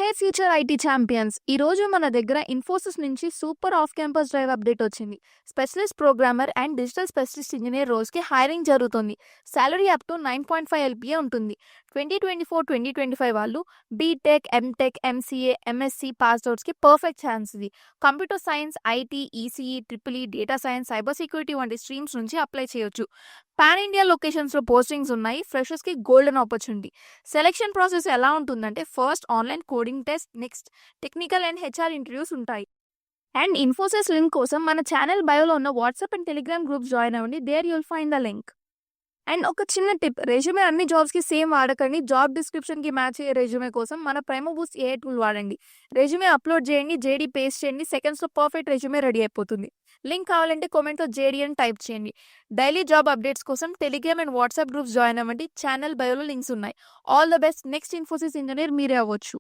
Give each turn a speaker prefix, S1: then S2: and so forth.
S1: Hey future IT champions, ఈ రోజు మన దగ్గర ఇన్ఫోసిస్ నుంచి super off campus drive update వచ్చింది. Specialist programmer and digital specialist engineer రోల్స్కి హైరింగ్ జరుగుతుంది. సాలరీ అప్ టు 9.5 LPA ఉంటుంది. 2024-2025 వాళ్ళు B Tech, M Tech, MCA, MSc pass అవుట్స్కి పర్ఫెక్ట్ ఛాన్స్ ఇది. Computer science, IT, ECE, triple data science, cyber security వంటి streams నుంచి apply చేయొచ్చు. పాన్ ఇండియా లొకేషన్స్లో పోస్టింగ్స్ ఉన్నాయి. ఫ్రెషర్స్కి గోల్డెన్ ఆపర్చునిటీ. సెలెక్షన్ ప్రాసెస్ ఎలా ఉంటుందంటే first online coding test, next technical and HR interviews ఉంటాయి. అండ్ ఇన్ఫోసిస్ లింక్ కోసం మన ఛానల్ బయోలో ఉన్న WhatsApp and Telegram groups join అవ్వండి. There you'll find the link. And ఒక చిన్న టిప్, రెజ్యూమే అన్ని జాబ్స్కి సేమ్ వాడకండి. జాబ్ డిస్క్రిప్షన్కి మ్యాచ్ అయ్యే రెజ్యూమే కోసం మన ప్రైమో బూస్ట్ ఏ టూల్ వాడండి. రెజ్యూమే అప్లోడ్ చేయండి, జేడీ పేస్ట్ చేయండి, సెకండ్స్లో పర్ఫెక్ట్ రెజ్యూమే రెడీ అయిపోతుంది. లింక్ కావాలంటే కామెంట్లో జేడీ అని టైప్ చేయండి. డైలీ జాబ్ అప్డేట్స్ కోసం Telegram and WhatsApp groups join అవ్వండి. ఛానల్ బయోలో లింక్స్ ఉన్నాయి. All the best. Next Infosys engineer మీరే అవ్వచ్చు.